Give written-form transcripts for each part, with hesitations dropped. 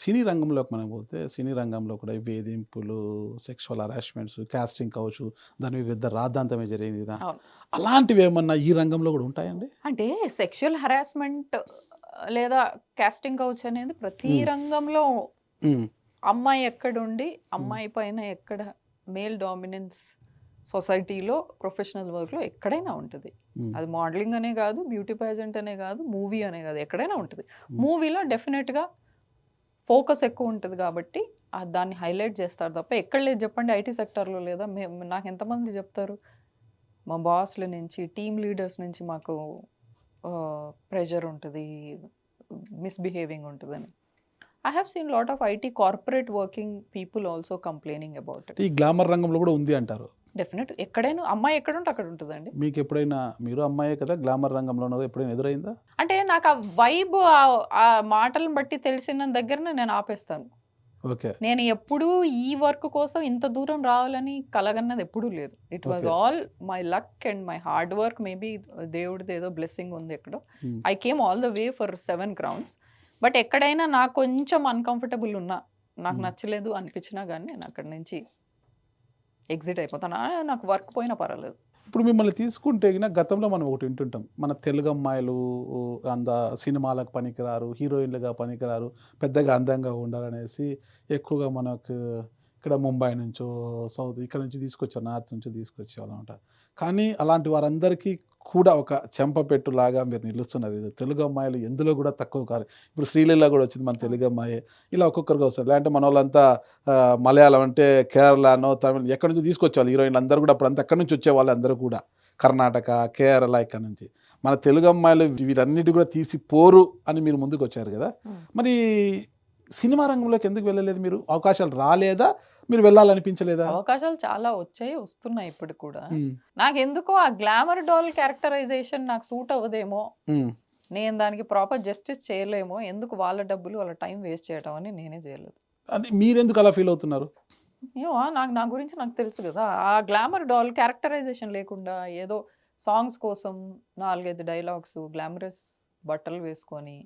సినీ రంగంలోకి మనం పోతే, సినీ రంగంలో కూడా ఈ వేధింపులు, సెక్షువల్ హరాస్మెంట్స్, కాస్టింగ్ కౌచ్ దాని వివిధ రాద్ధాంతమే జరిగింది కదా! అవును. అలాంటివేమన్నా ఈ రంగంలో గూడా ఉంటాయండి? అంటే సెక్షువల్ హరాస్మెంట్ లేదా కాస్టింగ్ కౌచ్ అనేది ప్రతి హ్మ్. రంగంలో హ్మ్. అమ్మాయి ఎక్కడుండి, హ్మ్. అమ్మాయి పైన ఎక్కడ మేల్ డామినెన్స్ సొసైటీలో, ప్రొఫెషనల్ వర్క్‌లో ఎక్కడైనా ఉంటది. హ్మ్. అది మోడలింగ్ అనే గాదు, బ్యూటీ పేజెంట్ అనే గాదు, మూవీ అనే గాదు. ఎక్కడైనా ఉంటది. హ్మ్. మూవీలో డెఫినిట్‌గా ఫోకస్ ఎక్కువ ఉంటది గాబట్టి, దాన్ని హైలైట్ చేస్తారు తప్ప ఎక్కడ లేదు జెప్పండి ఐటీ సెక్టార్‌లో లేదా? నాకెంతమంది జెప్తారు? మా బాస్‌ల నుంచి, టీమ్ లీడర్స్ నుంచి మాకు ప్రెషర్ ఉంటది. మిస్‌బిహేవింగ్ ఉంటదని. I have seen lot of IT corporate working people also complaining about it. ఈ గ్లామర్ రంగంలో గూడా ఉంది అంటారు. డెఫినెట్ ఎక్కడైనా అమ్మాయి ఎక్కడుంటే అక్కడ ఉంటదండి. మీకెప్పుడైనా మీరు అమ్మాయే కదా! గ్లామర్ రంగంలో ఉన్నారు. ఎప్పుడైనా ఎదురైందా? అంటే నాకు ఆ వైబ్ ఆ మాటలను బట్టి తెలిసిన దగ్గరనే నేను ఆపేస్తాను. ఓకే. నేను ఎప్పుడూ ఈ వర్క్ కోసం ఇంత దూరం రావాలని కలగన్నది ఎప్పుడూ లేదు. It was okay. All my luck and my hard work maybe దేవుడిదేదో బ్లెస్సింగ్ ఉంది ఎక్కడో. Hmm. I came all the way for 7 crowns. But ఎక్కడైనా నాకు కొంచెం అన్‌కంఫర్టబుల్ ఉన్నా, నాకు హ్మ్. నచ్చలేదు అనిపించినా గాని నేను అక్కడి నుంచి ఎగ్జిట్ అయిపోతాను. నాకు వర్క్ పోయినా పర్వాలేదు. ఇప్పుడు మిమ్మల్ని తీసుకుంటే గిన గతంలో మనం ఒకటి వింటుంటాం. మన తెలుగు అమ్మాయిలు అంద సినిమాలకు పనికిరారు, హీరోయిన్‌లుగా పనికిరారు, పెద్దగా అందంగా ఉండరనేసి ఎక్కువగా మనకు ఇక్కడ ముంబై నుంచో, సౌత్ ఇక్కడ నుంచి తీసుకొచ్చారు. నార్త్ నుంచి తీసుకొచ్చేవాళ్ళనమాట. కానీ అలాంటి వారందరికీ కూడా ఒక చెంపపెట్టులాగా మీరు నిలుస్తున్నారు. ఇది తెలుగు అమ్మాయిలు ఎందులో కూడా తక్కువ కారు. ఇప్పుడు శ్రీలీల కూడా వచ్చింది మన అవును. తెలుగు అమ్మాయే. ఇలా ఒక్కొక్కరుగా వస్తారు. లేదంటే మనోళ్ళంతా మలయాళం అంటే కేరళనో, తమిళ్ ఎక్కడి నుంచో తీసుకొచ్చేవాళ్ళు హీరోయిన్‌లు అందరూ కూడా అప్పుడంతా అక్కడి నుంచి వచ్చేవాళ్ళు అందరూ కూడా. కర్ణాటక, కేరళ ఇక్కడి నుంచి. మన తెలుగు అమ్మాయిలు వీటన్నిటి కూడా తీసి పోరు అని మీరు ముందుకొచ్చారు గదా! హ్మ్. మరి సినిమా రంగంలోకి ఎందుకు వెళ్ళలేదు మీరు? అవకాశాలు రాలేదా? మీరు వెళ్ళాలనిపించలేదా? అవకాశాలు చాలా వచ్చాయి, వస్తున్నాయి ఇప్పటికి కూడా. హ్మ్. నాకెందుకో ఆ గ్లామర్ డాల్ క్యారెక్టరైజేషన్ నాకు సూట్ అవ్వదేమో, హ్మ్. నేను దానికి ప్రాపర్ జస్టిస్ చేయలేమో, ఎందుకు వాళ్ళ డబ్బులు, వాళ్ళ టైం వేస్ట్ చేయటం అని నేనే చేయలేదు. అని మీరెందుకు అలా ఫీల్ అవుతున్నారు? ఏమో నా గురించి నాకు తెలుసు గదా! ఆ గ్లామర్ డాల్ క్యారెక్టరైజేషన్ లేకుండా ఏదో సాంగ్స్ కోసం 4, 5 డైలాగ్స్ గ్లామరస్ బట్టలు వేసుకొని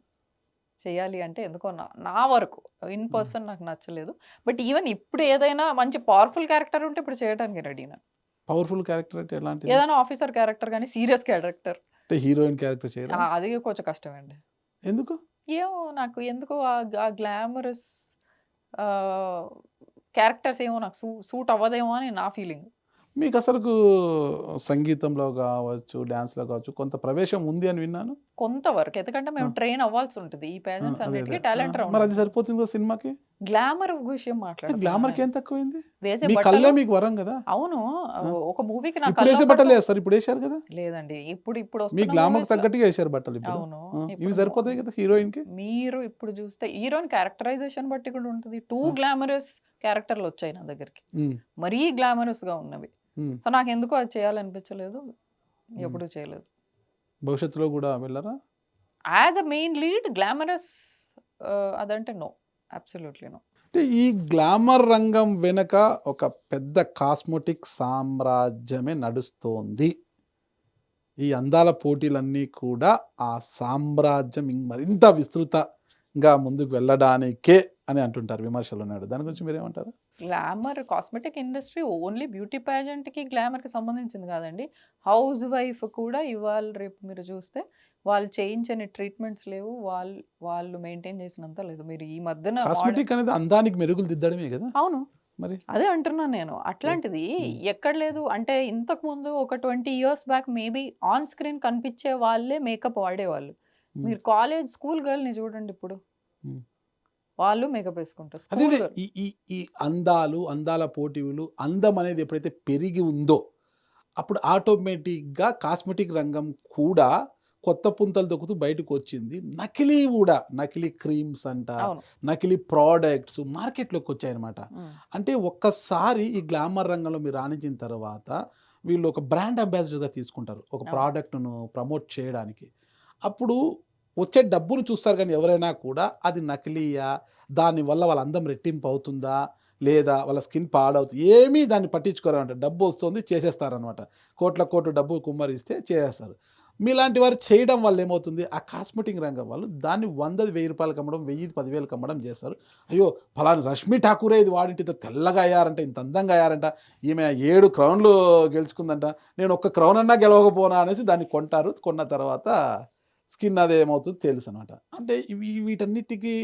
చేయాలి అంటే ఎందుకో నా వరకు ఇన్ హ్మ్. పర్సన్ నాకు నచ్చలేదు. బట్ ఈవెన్ ఇప్పుడు ఏదైనా మంచి పవర్‌ఫుల్ క్యారెక్టర్ ఉంటే ఇప్పుడు చేయడానికి రెడీ నేను. పవర్‌ఫుల్ క్యారెక్టర్ అంటే ఎలాంటిది? ఏదైనా ఆఫీసర్ క్యారెక్టర్ గాని, సీరియస్ క్యారెక్టర్ అంటే హీరోయిన్ క్యారెక్టర్ చేయరా? అది కొంచెం కష్టమే అండి. ఎందుకు? ఏమో నాకు ఎందుకో ఆ గ్లామరస్ ఆహ్, క్యారెక్టర్స్ ఏమో నాకు సూట్ అవ్వదేమో అని నా ఫీలింగ్. మీకసలుకు సంగీతంలో గావచ్చు, డాన్స్‌లో గావచ్చు కొంత ప్రవేశం ఉంది అని విన్నాను. కొంతవరకు. ఎందుకంటే ఆ! మేము ట్రైన్ అవ్వాల్సి ఉంటది. ఈ ఆ! పేజెంట్స్ అదే. అదే. అన్నిటికి ఆ! టాలెంట్ రౌండ్ మరది ఉంటది. సరిపోతుంది కదా సినిమాకి. గ్లామర్ విషయం మాట్లాడుతున్నాను గ్లామర్‌కి నేను. ఏం తక్కువైంది? వేసే మీ కళ్ళే బట్టలు మీకు వరం గదా! అవును. ఆ! ఒక మూవీకి నా ఇప్పుడేసే కళ్ళొకటు బట్టలే ఏస్తారు. ఇప్పుడేశారు గదా! లేదండి. మీ ఇప్పుడొస్తున్న గ్లామర్‌కి మూవీస్‌లో తగ్గట్టుగా ఏశారు బట్టలిప్పుడు. అవును. ఆ! ఇవి ఇప్పుడు సరిపోతాయి గదా హీరోయిన్‌కి. మీరు ఇప్పుడు చూస్తే హీరోయిన్ క్యారెక్టరైజేషన్ బట్టి కూడా ఉంటది. టూ ఆ! గ్లామరస్ క్యారెక్టర్‌లొచ్చాయి నా దగ్గరికి. హ్మ్. మరీ గ్లామరస్‌గా ఉన్నవి. హ్మ్. సో, నాకెందుకో అది చేయాలనిపించలేదు. హ్మ్. ఎప్పుడు చేయలేదు. భవిష్యత్తులో గూడా వెళ్ళరా? As a main lead glamorous అదంటే నో. Absolutely no. అంటే ఈ గ్లామర్ రంగం వెనక ఒక పెద్ద కాస్మోటిక్ సామ్రాజ్యమే నడుస్తోంది. ఈ అందాల పోటీలన్నీ కూడా ఆ సామ్రాజ్యం మరింత విస్తృతంగా ముందుకు వెళ్ళడానికే అని అంటుంటారు విమర్శలున్నాడు. దాని గురించి మీరేమంటారు? Glamour cosmetic industry only beauty పేజెంట్‌కి, గ్లామర్‌కి సంబంధించింది కాదండి. హౌస్ వైఫ్ కూడా ఇవాళ రేపు మీరు చూస్తే వాళ్ళు చేయించని ట్రీట్మెంట్స్ లేవు. వాళ్ళు మెయింటైన్ చేసినంత లేదు. మీరు ఈ మధ్యన కాస్మెటిక్ అనేది అందానికి మెరుగులు దిద్దడమే గదా! అవును. మరి. అదే అంటున్నాను నేను. ఓహ్! అట్లాంటిది హ్మ్. ఎక్కడ లేదు. అంటే ఇంతకుముందు ఒక 20 years back maybe on screen కనిపించే వాళ్ళే మేకప్ వాడేవాళ్ళు. హ్మ్. మీరు కాలేజ్, స్కూల్ గర్ల్‌ని చూడండి ఇప్పుడు. హ్మ్. వాళ్ళు మేకప్ వేసుకుంటారు. అదే స్కూల్ అదే. గర్ల్. ఈ ఈ ఈ అందాలు, అందాల పోటీలు, అందం అనేది ఎప్పుడైతే పెరిగి ఉందో, అప్పుడు ఆటోమేటిక్‌గా కాస్మెటిక్ రంగం కూడా కొత్త పుంతలు తొక్కుతూ బయటకొచ్చింది. నకిలీ గూడా, నకిలీ క్రీమ్స్ అంట, అవును. నకిలీ ప్రొడక్ట్స్ మార్కెట్‌లోకొచ్చాయన్నమాట. హ్మ్. అంటే ఒక్కసారి ఈ గ్లామర్ రంగంలో మీరు రాణించిన తర్వాత, వీళ్ళు ఒక బ్రాండ్ అంబాసిడర్‌గా తీసుకుంటారు. ఒక అవును. ప్రొడక్ట్‌ను ప్రమోట్ చేయడానికి. అప్పుడు వచ్చే డబ్బును చూస్తారు గానీ ఎవరైనా కూడా అది నకిలీయా? దానివల్ల వాళ్ళ అందం రెట్టింపు అవుతుందా? లేదా వాళ్ళ స్కిన్ పాడవుతుంది ఏమీ దాన్ని పట్టించుకోరనమాట. డబ్బొస్తుంది చేసేస్తారనమాట. కోట్ల కోట్లు డబ్బు కుమ్మరిస్తే చేసేస్తారు. మీలాంటి వారు చేయడం వల్ల ఏమవుతుంది, ఆ కాస్మెటిక్ రంగం వాళ్ళు దాన్ని 100 రూ. 1000 అమ్మడం, 1000 10,000 అమ్మడం చేస్తారు. అయ్యో! ఫలానా రష్మి ఠాకూరే ఇది వాడింటే ఇంత తెల్లగా అయ్యారంట, ఇంత అందంగా అయ్యారంట, ఈమె 7 క్రౌన్‌లు గెలుచుకుందంట, నేను ఒక్క క్రౌన్ అన్నా గెలవకపోనా అనేసి దాన్ని కొంటారు. కొన్న తర్వాత స్కిన్ అదేమవుతుందో తెలుసనమాట. అంటే వీటన్నిటికి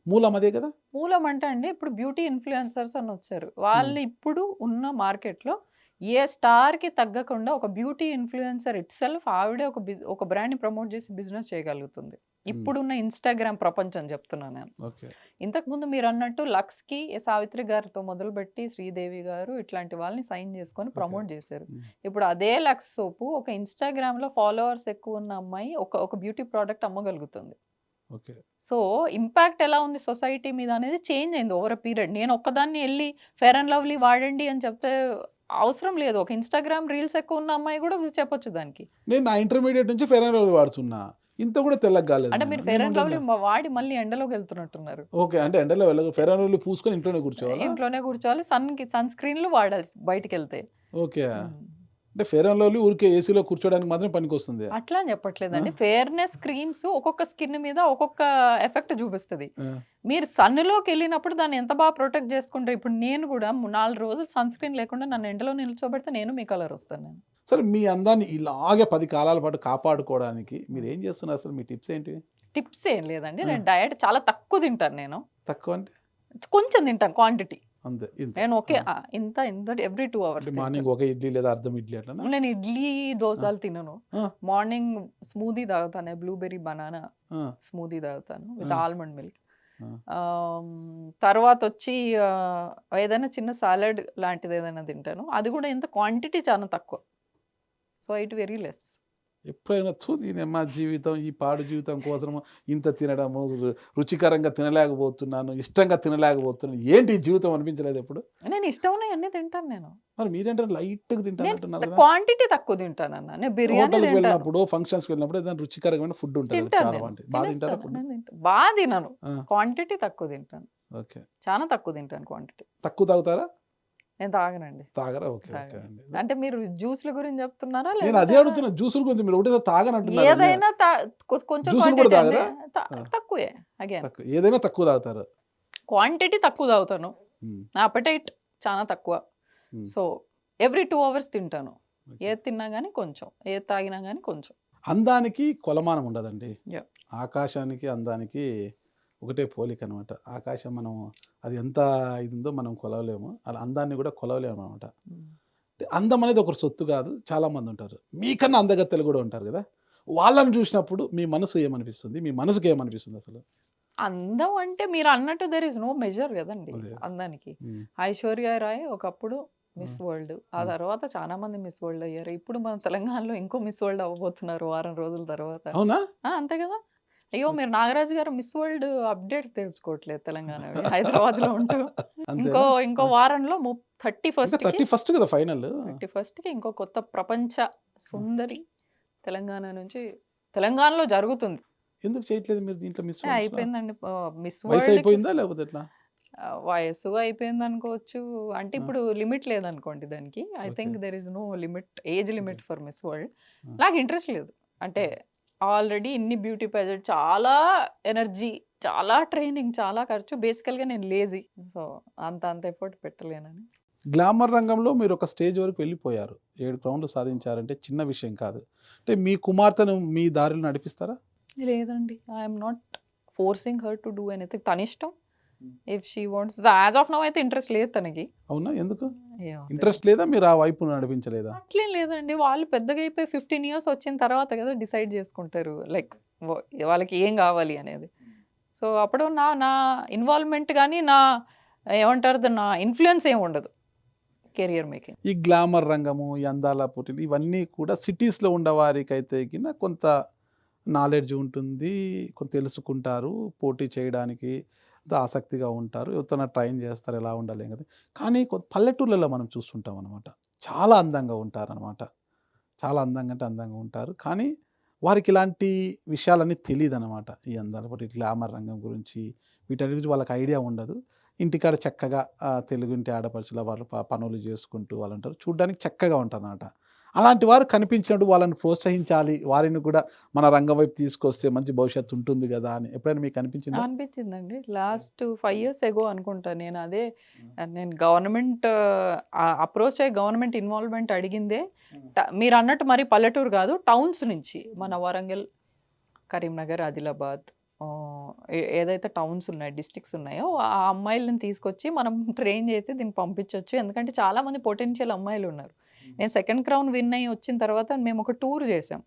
మూలం అదే కదా! మూలం అంటే అండి ఇప్పుడు బ్యూటీ ఇన్‌ఫ్లుయెన్సర్స్ అని వచ్చారు. హ్మ్. వాళ్ళు ఇప్పుడు ఉన్న మార్కెట్‌లో ఏ స్టార్‌కి తగ్గకుండా ఒక బ్యూటీ ఇన్‌ఫ్లుయెన్సర్ ఇట్‌సెల్ఫ్ ఆవిడే ఒక బ్రాండ్‌ని ప్రమోట్ చేసి బిజినెస్ చేయగలుగుతుంది. హ్మ్. ఇప్పుడున్న ఇన్‌స్టాగ్రామ్ ప్రపంచం చెప్తున్నా నేను. ఓకే. ఇంతకుముందు మీరన్నట్టు లక్స్‌కి సావిత్రి గారితో మొదలుపెట్టి శ్రీదేవి గారు ఇట్లాంటి వాళ్ళని సైన్ చేసుకొని ఓకే. ప్రమోట్ చేశారు. హ్మ్. ఇప్పుడు అదే లక్స్ సోపు ఒక ఇన్‌స్టాగ్రామ్‌లో ఫాలోవర్స్ ఎక్కువున్న అమ్మాయి ఒక బ్యూటీ ప్రొడక్ట్ అమ్మగలుగుతుంది. ఓకే. సో, ఇంపాక్ట్ ఎలా ఉంది సొసైటీ మీద అనేది చేంజ్ అయింది ఓవర్ ఎ పీరియడ్. నేను ఒక్కదాన్ని ఎళ్లి ఫెయిర్ అండ్ లవ్లీ వాడండి అని చెప్తే అవసరం లేదు. ఒక ఇన్‌స్టాగ్రామ్ రీల్స్ ఎక్కువున్న అమ్మాయి గూడా చెప్పొచ్చు దానికి. నేను నా ఇంటర్మీడియేట్ నుంచి ఫెయిర్ అండ్ లవ్లీ వాడుతున్నా. ఇంత కూడా తెల్లగా కాలేదు అంటే నేను. మీరు ఫెయిర్ అండ్ నేనుండే లవ్లీ వాడి మళ్ళీ ఎండలోకెళ్తున్నట్టున్నారు. ఓకే. అంటే ఎండలో ఫెయిర్ అండ్ లవ్లీ పూసుకొని ఇంట్లోనే కూర్చోవాలా? ఇంట్లోనే కూర్చోవాలి. సన్ స్క్రీన్‌లు వాడాలి బయటికెళ్తే. ఓకే. హ్మ్. అంటే ఫెయిర్ అండ్ లవ్లీ ఊరికే ఏసీలో కూర్చోడానికి మాత్రం పనికొస్తుంది. అట్లా అని ఆ! చెప్పట్లేదండి. ఫెయిర్‌నెస్ క్రీమ్స్ ఒక్కొక్క స్కిన్ మీద ఒక్కొక్క ఎఫెక్ట్ చూపిస్తది. ఆ! మీరు సన్‌లోకెళ్ళినప్పుడు దాన్ని ఎంత బాగా ప్రొటెక్ట్ చేసుకుంటారు. ఇప్పుడు నేను గూడా 4 రోజులు సన్ స్క్రీన్ లేకుండా నన్ను ఎండలో నిల్చోబెడితే నేను మీ కలర్ వస్తాను నేను. సరే మీ అందాన్ని ఇలాగే 10 కాలాల పాటు కాపాడుకోవడానికి హ్మ్. మీరేం చేస్తున్నారు అసలు? మీ టిప్స్ ఏంటి? టిప్స్ ఏం లేదండి. ఆ! నేను డయట్ చాలా తక్కువ తింటాను నేను. తక్కువ అంటే? కొంచెం తింటాను క్వాంటిటీ. అంతే. ఇంతే. నేను ఆ! ఇంత ఎవ్రీ 2 అంటే అవర్స్ మార్నింగ్ తింటాను. ఒక ఇడ్లీ లేదా అర్ధం ఇడ్లీ అట్లనా? నేను ఇడ్లీ, ఆ! దోసలు తినను. ఆ! మార్నింగ్ స్మూదీ తాగుతాను. బ్లూబెర్రీ బనానా ఆ! స్మూదీ తాగుతాను ఆ! With almond milk. ఆ! తర్వాతొచ్చి ఏదైనా చిన్న సాలడ్ లాంటిదేదైనా తింటాను. అది గూడా ఎంత క్వాంటిటీ చాలా తక్కువ. So, I eat very less. ఎప్పుడైనా దీనమ్మా జీవితం, ఈ పాడు జీవితం కోసము ఇంత తినడము, రుచికరంగా తినలేకపోతున్నాను, ఇష్టంగా తినలేకపోతున్నాను. ఏంటి ఈ జీవితం అనిపించలేదా ఎప్పుడు? నేను ఇష్టం ఉన్నయన్నీ తింటాను నేను. మరి మీరేంటంటే లైట్‌గా నేను తింటానంటున్నారు కదా! క్వాంటిటీ తక్కువ తింటానన్నా. నేను బిర్యానీ హోటల్‌కి తింటాను. వెళ్ళినప్పుడు, ఫంక్షన్స్‌కి వెళ్ళినప్పుడు ఏదైనా రుచికరమైన ఫుడ్ ఉంటది కదా! తింటాను చాలా నేను. బావుంటది. తింటారా తినేస్తాను. ఫుడ్? నేను తింటా. తినను. ఆ! క్వాంటిటీ తక్కువ తింటాను. ఓకే. చాలా తక్కువ తింటాను క్వాంటిటీ. తక్కువ తాగుతారా? నేను తాగనండి. తాగరా? ఓకే. ఓకే తాగను. అండి. అంటే మీరు జ్యూస్‌ల గురించి చెప్తున్నారా? నేను లేకపోతే అదే అడుగుతున్నా. జ్యూసుల గురించి మీరు ఒకటేసారి తాగనంటున్నారు. ఏదైనా కొంచెం జ్యూసులు కూడా క్వాంటిటీ అండి. తాగరా? త ఆ! తక్కువే అగైన్. తక్కువ. ఏదైనా తక్కువ తాగుతారు. క్వాంటిటీ తక్కువ తాగుతాను. హ్మ్. నా అపెటైట్ చాలా తక్కువ. హ్మ్. సో, ఎవ్రీ 2 అవర్స్ తింటాను. ఓకే. ఏది తిన్నా గాని కొంచెం. ఏది తాగినా గాని కొంచెం. అందానికి కొలమానం ఉండదండి. యాహ్! ఆకాశానికి, అందానికి ఒకటే పోలికనమాట. ఆకాశం మనం అది ఎంత ఇదుందో మనం కొలవలేము. అలా అందాన్ని కూడా కొలవలేమనమాట. హ్మ్. అందం అనేది ఒకరి సొత్తు కాదు. చాలామందుంటారు. మీకన్నా అందగత్తెలు గూడా ఉంటారు గదా! వాళ్ళని జూసినప్పుడు మీ మనసు ఏమనిపిస్తుంది? మీ మనసుకేమనిపిస్తుందసలు? అందం అంటే మీరన్నట్టు దేర్ ఈస్ నో మెజర్ గదండీ అదే. అందానికి. హ్మ్. ఐశ్వర్య రాయ్ ఒకప్పుడు ఆ! Miss world. ఆ హ్మ్. తర్వాత చాలా మంది మిస్ వరల్డ్ అయ్యారు. ఇప్పుడు మన తెలంగాణలో ఇంకో మిస్ వరల్డ్ అవ్వబోతున్నారు వారం రోజుల తర్వాత. అవునా? అంతే గదా! అయ్యో! మీరు నాగరాజు గారు మిస్ వరల్డ్ అప్డేట్స్ తెలుసుకోవట్లేదు తెలంగాణవి. హైదరాబాద్‌లో ఉంటూ. అంతేనా? ఇంకో ఆ! వారంలో ఇంకా 31కి 31 కదా ఫైనలు. 31కి ఇంకో కొత్త ప్రపంచ సుందరి తెలంగాణ నుంచి తెలంగాణలో జరుగుతుంది. ఎందుకు చేయట్లేదు మీరు దీంట్లో మిస్ వరల్డ్స్‌లో? అయిపోయిందండి. మిస్ వరల్డ్‌కి వయసయిపోయిందా? లేకపోతే ఎట్లా? వయస్సు అయిపోయిందనుకోవచ్చు. అంటే ఆ! ఇప్పుడు లిమిట్ లేదనుకోండి దానికి. I okay. Think there is no age okay. Limit for miss world. ఆ! నాకు ఇంట్రెస్ట్ లేదు. అంటే ఆల్రెడీ ఇన్ని బ్యూటీ పేజెంట్ చాలా ఎనర్జీ, చాలా ట్రైనింగ్, చాలా ఖర్చు. బేసికల్‌గా నేను లేజీ. సో, అంత ఎఫర్ట్ పెట్టలేనని. గ్లామర్ రంగంలో మీరొక స్టేజ్ వరకు వెళ్ళిపోయారు. 7 రౌండ్‌లు సాధించారంటే చిన్న విషయం కాదు. అంటే మీ కుమార్తెను మీ దారిలో నడిపిస్తారా? లేదండి. I am not forcing her to do anything. తనిష్టం. Hmm. If she wants as of now అయితే ఇంట్రెస్ట్ లేదు తనకి. అవునా? ఎందుకు? ఏమో తెలీదు. ఇంట్రెస్ట్ లేదా? మీరు ఆ వైపు నడిపించలేదా? అట్లేం లేదండి. వాళ్ళు పెద్దగా అయిపోయి 15 ఇయర్స్ వచ్చిన తర్వాత కదా డిసైడ్ చేసుకుంటారు. లైక్ వ వాళ్ళకి ఏం కావాలి అనేది. సో, అప్పుడు నా నా ఇన్వాల్వ్‌మెంట్ గాని, ఏమంటారు దాన్ని, నా ఇన్‌ఫ్లూయెన్స్ ఏమి ఉండదు కెరియర్ మేకింగ్. ఈ గ్లామర్ రంగము, ఈ అందాల పోటీలు ఇవన్నీ కూడా సిటీస్‌లో ఉండవారికైతే కొంత నాలెడ్జ్ ఉంటుంది. కొంత తెలుసుకుంటారు. పోటీ చేయడానికి ఆసక్తిగా ఉంటారు. ఎవరితోనా ట్రైన్ చేస్తారు. ఎలా ఉండాలి ఏం కదా! కానీ పల్లెటూర్లలో మనం చూస్తుంటాం అనమాట. చాలా అందంగా ఉంటారనమాట. చాలా అందంగా అంటే అందంగా ఉంటారు. కానీ వారికి ఇలాంటి విషయాలన్నీ తెలీదనమాట. ఈ అందాల పోటీ, గ్లామర్ రంగం గురించి వీటన్నిటి గురించి వాళ్ళకి ఐడియా ఉండదు. ఇంటికాడ చక్కగా తెలుగింటి ఆడపడుచులా వాళ్ళు పనులు చేసుకుంటూ వాళ్ళుంటారు. చూడ్డానికి చక్కగా ఉంటారనమాట. అలాంటి వారు కనిపించినప్పుడు వాళ్ళని ప్రోత్సహించాలి. వారిని కూడా మన రంగం వైపు తీసుకొస్తే మంచి భవిష్యత్తు ఉంటుంది గదా! అని ఎప్పుడైనా మీకు అనిపించిందా? అనిపించిందండి. లాస్ట్ 5 ఇయర్స్ ఎగో అనుకుంటా నేను అదే నేను గవర్నమెంట్ అప్రోచ్ అయ్యి గవర్నమెంట్ ఇన్వాల్వ్‌మెంట్ అడిగిందే మీరన్నట్టు మరి పల్లెటూరు గాదు. టౌన్స్ నుంచి మన వరంగల్, కరీంనగర్, ఆదిలాబాద్ ఏదైతే టౌన్స్ ఉన్నాయి, డిస్ట్రిక్ట్స్ ఉన్నాయో ఆ అమ్మాయిలని తీసుకొచ్చి మనం ట్రైన్ చేసి దీన్ని పంపించొచ్చు. ఎందుకంటే చాలామంది పొటెన్షియల్ అమ్మాయిలున్నారు. నేను సెకండ్ క్రౌన్ విన్ అయ్యి వచ్చిన తర్వాత మేము ఒక టూర్ చేసాం.